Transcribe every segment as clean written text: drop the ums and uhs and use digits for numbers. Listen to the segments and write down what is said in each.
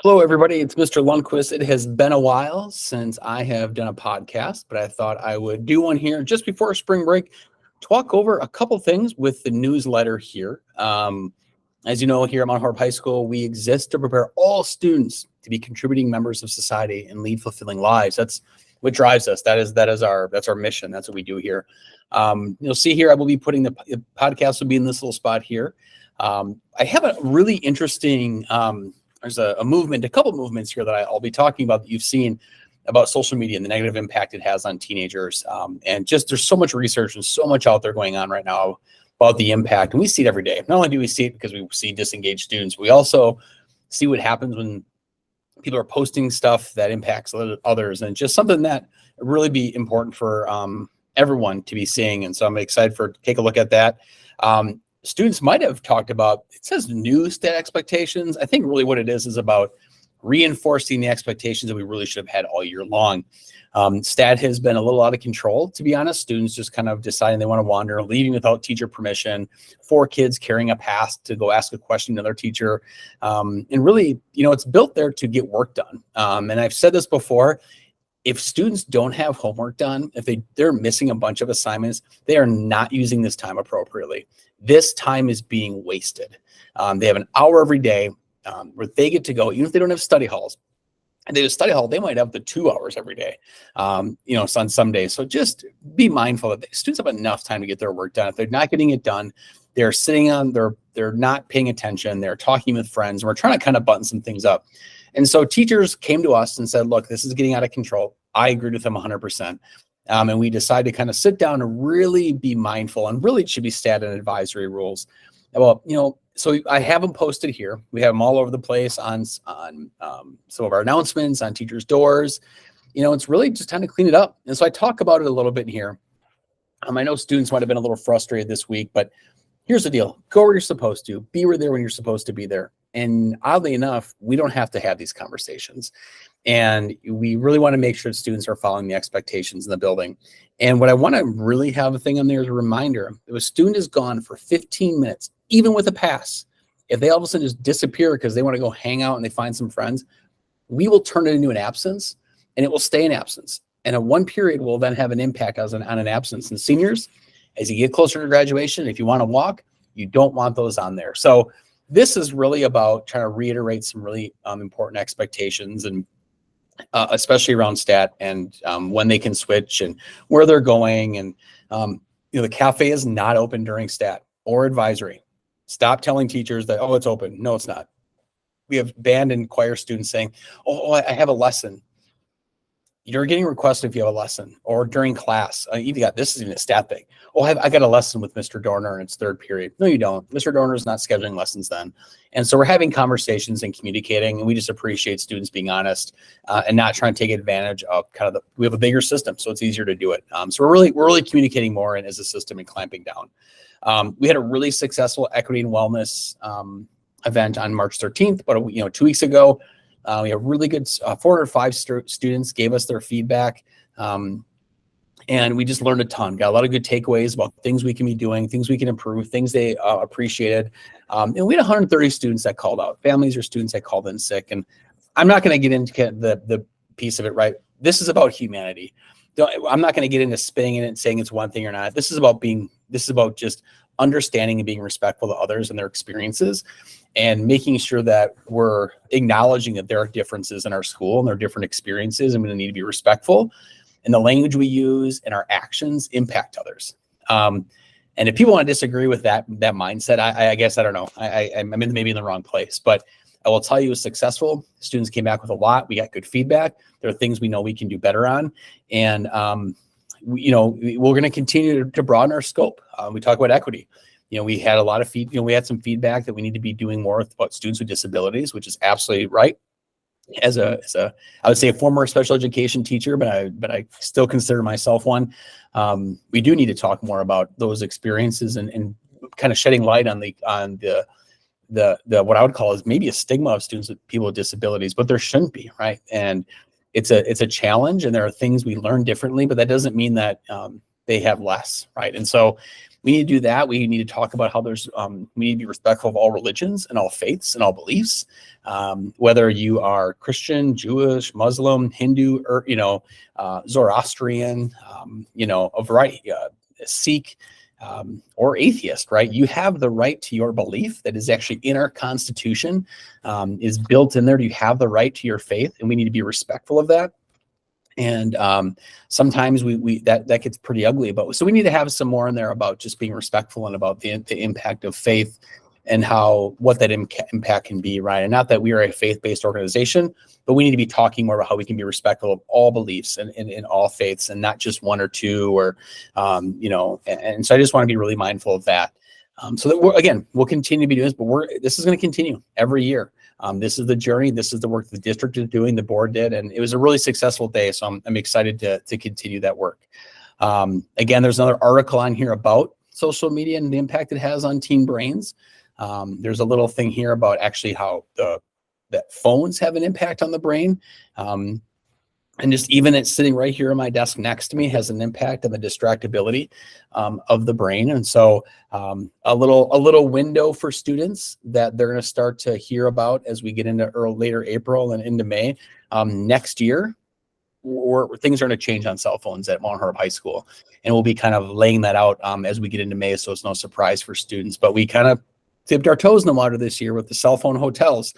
Hello, everybody. It's Mr. Lundquist. It has been a while since I have done a podcast, but I thought I would do one here just before spring break, talk over a couple things with the newsletter here. As you know, here at Mount Horeb High School, we exist to prepare all students to be contributing members of society and lead fulfilling lives. That's what drives us. That's our mission. That's what we do here. You'll see here, I will be putting the podcast will be in this little spot here. I have a really interesting. There's a couple movements here that I'll be talking about that you've seen about social media and the negative impact it has on teenagers. And just there's so much research and so much out there going on right now about the impact. And we see it every day. Not only do we see it because we see disengaged students, we also see what happens when people are posting stuff that impacts others, and just something that really be important for everyone to be seeing. And so I'm excited to take a look at that. Students might have talked about, it says new stat expectations. I think really what it is about reinforcing the expectations that we really should have had all year long. Stat has been a little out of control, to be honest. Students just kind of deciding they want to wander, leaving without teacher permission, 4 kids carrying a pass to go ask a question to their teacher. And really, it's built there to get work done. And I've said this before, if students don't have homework done, if they're missing a bunch of assignments, they are not using this time appropriately. This time is being wasted. They have an hour every day where they get to go, even if they don't have study halls. And they have a study hall, they might have the 2 hours every day, on some days. So just be mindful that students have enough time to get their work done. If they're not getting it done, they're sitting on, they're not paying attention, they're talking with friends, and we're trying to kind of button some things up. And so teachers came to us and said, look, this is getting out of control. I agreed with them 100%. And we decided to kind of sit down and really be mindful, and really it should be stat and advisory rules. Well, so I have them posted here. We have them all over the place on some of our announcements, on teachers' doors. It's really just time to clean it up. And so I talk about it a little bit here. I know students might have been a little frustrated this week, but here's the deal. Go where you're supposed to. Be there when you're supposed to be there. And oddly enough, we don't have to have these conversations. And we really want to make sure that students are following the expectations in the building. And what I want to really have a thing on there is a reminder. If a student is gone for 15 minutes, even with a pass, if they all of a sudden just disappear because they want to go hang out and they find some friends, we will turn it into an absence, and it will stay an absence. And a one period will then have an impact on an absence. And seniors, as you get closer to graduation, if you want to walk, you don't want those on there. So this is really about trying to reiterate some really important expectations, and especially around stat and when they can switch and where they're going. And the cafe is not open during stat or advisory. Stop telling teachers that, oh, it's open. No, it's not. We have band and choir students saying, oh, I have a lesson. You're getting requested if you have a lesson, or during class. This is even a stat thing. Oh, I got a lesson with Mr. Dorner and it's third period. No, you don't. Mr. Dorner is not scheduling lessons then. And so we're having conversations and communicating, and we just appreciate students being honest and not trying to take advantage of we have a bigger system, so it's easier to do it. So we're really communicating more and as a system and clamping down. We had a really successful equity and wellness event on March 13th, but 2 weeks ago. We have really good 405 students gave us their feedback. And we just learned a ton, got a lot of good takeaways about things we can be doing, things we can improve, things they appreciated. And we had 130 students that called out, families or students that called in sick. And I'm not going to get into the piece of it, right? This is about humanity. I'm not going to get into spinning it and saying it's one thing or not. This is about just understanding and being respectful to others and their experiences, and making sure that we're acknowledging that there are differences in our school and there are different experiences, and we need to be respectful. And the language we use and our actions impact others. And if people want to disagree with that mindset, I guess, I don't know. I'm maybe in the wrong place, but I will tell you, it was successful. Students came back with a lot. We got good feedback. There are things we know we can do better on. And, we're going to continue to broaden our scope. We talk about equity. We had a lot of we had some feedback that we need to be doing more about students with disabilities, which is absolutely right. As I would say, a former special education teacher, but I still consider myself one. We do need to talk more about those experiences and kind of shedding light on the what I would call is maybe a stigma of students with people with disabilities, but there shouldn't be, right? And it's a challenge, and there are things we learn differently, but that doesn't mean that they have less, right? And so we need to do that. We need to talk about how there's, we need to be respectful of all religions and all faiths and all beliefs, whether you are Christian, Jewish, Muslim, Hindu, or, Zoroastrian, a variety, Sikh, or atheist, right? You have the right to your belief that is actually in our Constitution, is built in there. You have the right to your faith, and we need to be respectful of that. And sometimes that gets pretty ugly, but so we need to have some more in there about just being respectful and about the impact of faith and what that impact can be, right? And not that we are a faith-based organization, but we need to be talking more about how we can be respectful of all beliefs and in all faiths, and not just one or two, or and so I just want to be really mindful of that. So that we'll continue to be doing this, but this is going to continue every year. This is the journey. This is the work the district is doing, the board did, and it was a really successful day. So I'm excited to continue that work. Again, there's another article on here about social media and the impact it has on teen brains. There's a little thing here about actually how that phones have an impact on the brain. And just even it's sitting right here on my desk next to me has an impact on the distractibility of the brain. And so a little window for students that they're going to start to hear about as we get into later April and into May next year, where things are going to change on cell phones at Mount Horeb High School. And we'll be kind of laying that out as we get into May, so it's no surprise for students. But we kind of dipped our toes in the water this year with the cell phone hotels.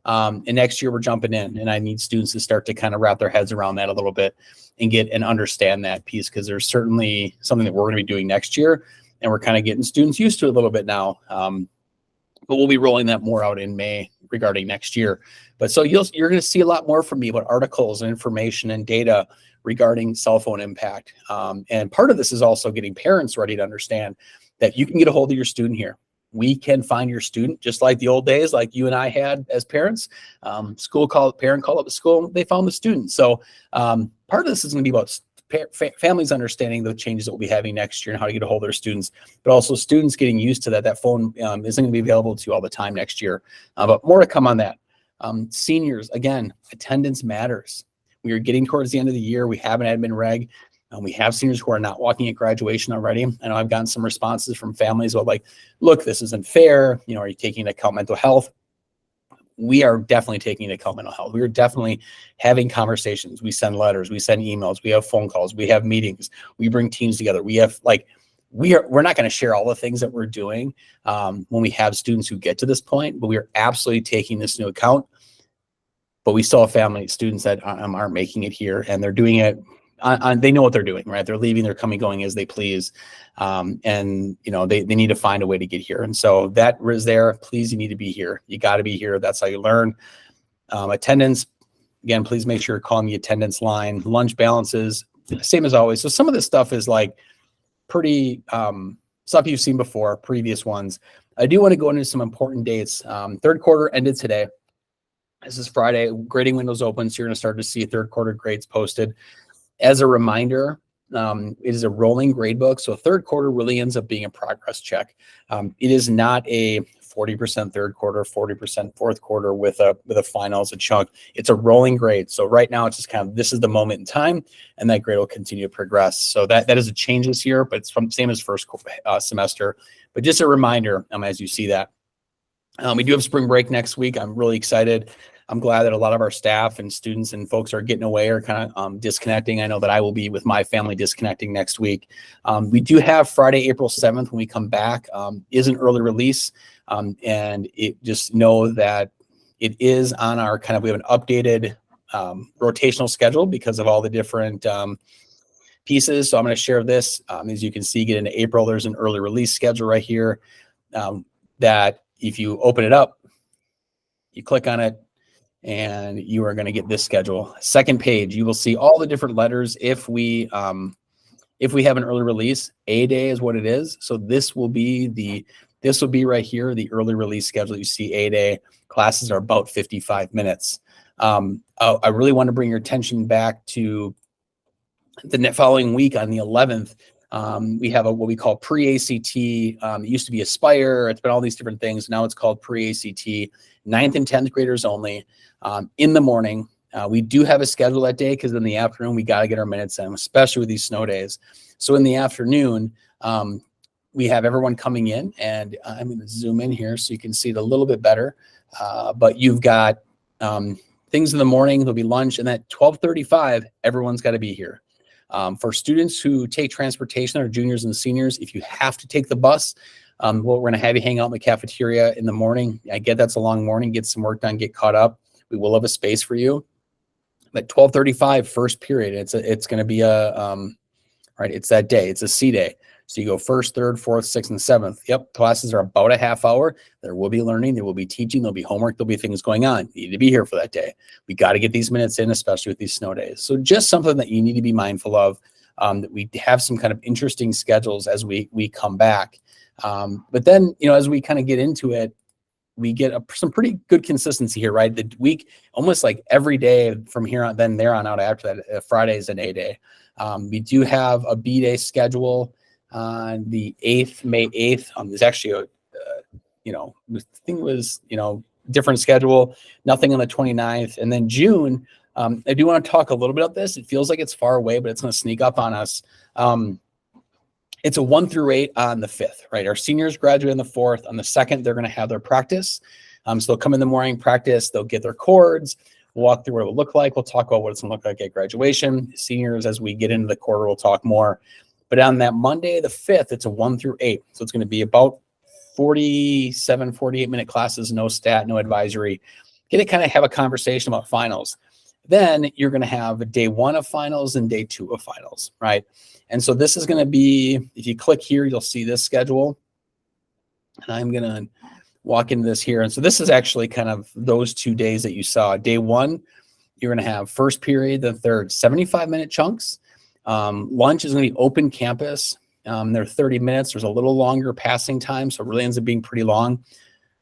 And next year we're jumping in, and I need students to start to kind of wrap their heads around that a little bit and understand that piece, because there's certainly something that we're going to be doing next year, and we're kind of getting students used to it a little bit now. But we'll be rolling that more out in May regarding next year. But so you're going to see a lot more from me about articles and information and data regarding cell phone impact. And part of this is also getting parents ready to understand that you can get a hold of your student here. We can find your student, just like the old days, like you and I had as parents. Parent called up the school, they found the student. So part of this is going to be about families understanding the changes that we'll be having next year and how to get a hold of their students, but also students getting used to that phone isn't going to be available to you all the time next year. But more to come on that. Seniors, again, attendance matters. We are getting towards the end of the year. We have an admin reg. We have seniors who are not walking at graduation already. I know I've gotten some responses from families about like, look, this isn't fair. Are you taking into account mental health? We are definitely taking into account mental health. We are definitely having conversations. We send letters, we send emails, we have phone calls, we have meetings, we bring teams together. We're not going to share all the things that we're doing when we have students who get to this point, but we are absolutely taking this into account. But we still have students that aren't making it here, and they're doing it. They know what they're doing, right? They're leaving, they're coming, going as they please. And they need to find a way to get here. And so that is there. Please, you need to be here. You got to be here. That's how you learn. Attendance, again, please make sure you're calling the attendance line. Lunch balances, same as always. So some of this stuff is like pretty stuff you've seen before, previous ones. I do want to go into some important dates. Third quarter ended today. This is Friday. Grading windows open, so you're going to start to see third quarter grades posted. As a reminder, it is a rolling grade book. So third quarter really ends up being a progress check. It is not a 40% third quarter, 40% fourth quarter with a final as a chunk. It's a rolling grade. So right now it's just kind of, this is the moment in time, and that grade will continue to progress. So that is a change this year, but it's same as first semester. But just a reminder as you see that. We do have spring break next week. I'm really excited. I'm glad that a lot of our staff and students and folks are getting away or kind of disconnecting. I know that I will be with my family disconnecting next week. We do have Friday, April 7th when we come back is an early release. And just know that it is on our we have an updated rotational schedule because of all the different pieces. So I'm going to share this. As you can see, get into April, there's an early release schedule right here that if you open it up, you click on it, and you are going to get this schedule. Second page, you will see all the different letters. If we have an early release, A day is what it is. So this will be right here, the early release schedule. You see A day classes are about 55 minutes. I really want to bring your attention back to the following week on the 11th. We have what we call pre-ACT. It used to be Aspire. It's been all these different things. Now it's called pre-ACT. 9th and 10th graders only in the morning. We do have a schedule that day because in the afternoon, we got to get our minutes in, especially with these snow days. So in the afternoon, we have everyone coming in, and I'm going to zoom in here so you can see it a little bit better. But you've got things in the morning, there'll be lunch, and at 12:35, everyone's got to be here. For students who take transportation, or juniors and seniors, if you have to take the bus, well, we're going to have you hang out in the cafeteria in the morning. I get that's a long morning, get some work done, get caught up. We will have a space for you. But 12:35, first period, it's going to be right, it's that day, it's a C day. So you go first, third, fourth, sixth, and seventh. Yep, classes are about a half hour. There will be learning, there will be teaching, there'll be homework, there'll be things going on. You need to be here for that day. We got to get these minutes in, especially with these snow days. So just something that you need to be mindful of, that we have some kind of interesting schedules as we come back. But then, as we kind of get into it, we get some pretty good consistency here, right? The week, almost like every day from here on, then there on out after that, Friday is an A day. We do have a B day schedule on the 8th, May 8th. There's actually the thing was, different schedule, nothing on the 29th. And then June, I do want to talk a little bit about this. It feels like it's far away, but it's going to sneak up on us. It's a 1 through 8 on the 5th, right? Our seniors graduate on the 4th. On the 2nd, they're going to have their practice. So they'll come in the morning, practice, they'll get their chords, we'll walk through what it will look like. We'll talk about what it's going to look like at graduation. Seniors, as we get into the quarter, we'll talk more. But on that Monday, the 5th, it's a 1 through 8. So it's going to be about 47, 48-minute classes, no stat, no advisory. Get to kind of have a conversation about finals. Then you're going to have day 1 of finals and day 2 of finals, right? And so this is going to be, if you click here, you'll see this schedule. And I'm going to walk into this here. And so this is actually kind of those 2 days that you saw. Day 1, you're going to have first period, the third, 75-minute chunks. Lunch is going to be open campus. They're 30 minutes. There's a little longer passing time, so it really ends up being pretty long.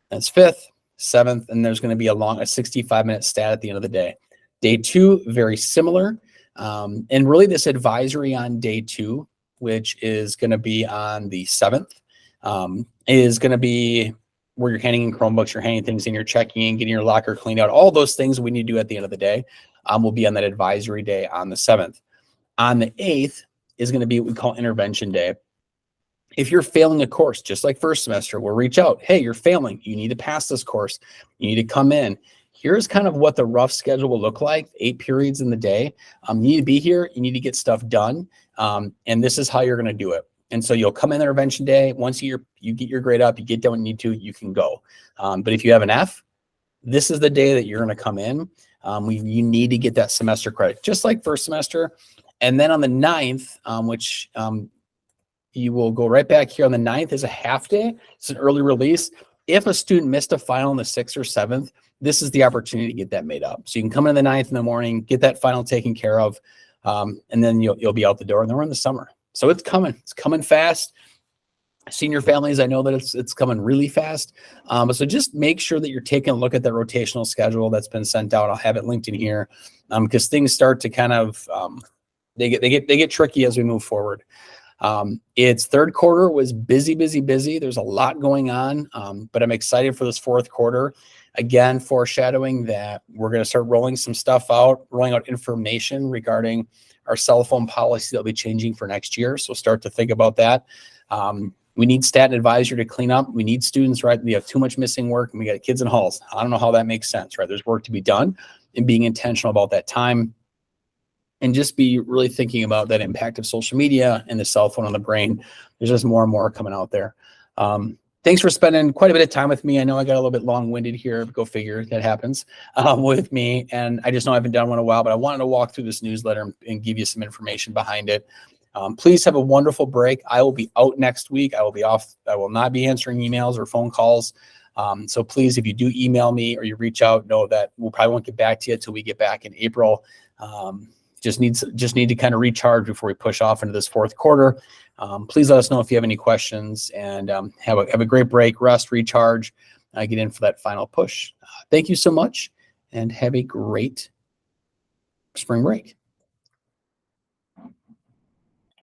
That's 5th, 7th, and there's going to be a 65-minute stat at the end of the day. Day 2, very similar. And really this advisory on day 2, which is going to be on the 7th, is going to be where you're handing in Chromebooks, you're handing things in, you're checking in, getting your locker cleaned out. All those things we need to do at the end of the day will be on that advisory day on the 7th. On the 8th is going to be what we call intervention day. If you're failing a course, just like first semester, we'll reach out. Hey, you're failing. You need to pass this course. You need to come in. Here's kind of what the rough schedule will look like, 8 periods in the day. You need to be here. You need to get stuff done. And this is how you're going to do it. And so you'll come in intervention day. Once you get your grade up, you get done what you need to, you can go. But if you have an F, this is the day that you're going to come in. You need to get that semester credit, just like first semester. And then on the 9th, which you will go right back here on the 9th is a half day. It's an early release. If a student missed a final on the 6th or 7th, this is the opportunity to get that made up. So you can come in the 9th in the morning, get that final taken care of, and then you'll be out the door. And then we're in the summer. So it's coming fast. Senior families, I know that it's coming really fast. So just make sure that you're taking a look at that rotational schedule that's been sent out. I'll have it linked in here because things start to kind of they get tricky as we move forward. Its third quarter was busy. There's a lot going on, but I'm excited for this fourth quarter. Again, foreshadowing that we're going to start rolling out information regarding our cell phone policy that'll be changing for next year. So start to think about that. We need stat and advisor to clean up. We need students, right? We have too much missing work and we got kids in halls. I don't know how that makes sense, right? There's work to be done and being intentional about that time. And just be really thinking about that impact of social media and the cell phone on the brain. There's just more and more coming out there. Thanks for spending quite a bit of time with me. I know I got a little bit long-winded here. Go figure, that happens with me. And I just know I haven't done one in a while, but I wanted to walk through this newsletter and give you some information behind it. Please have a wonderful break. I will be out next week. I will be off. I will not be answering emails or phone calls. So please, if you do email me or you reach out, know that we'll probably won't get back to you until we get back in April. Just need to kind of recharge before we push off into this fourth quarter. Please let us know if you have any questions and have a great break, rest, recharge, get in for that final push. Thank you so much and have a great spring break.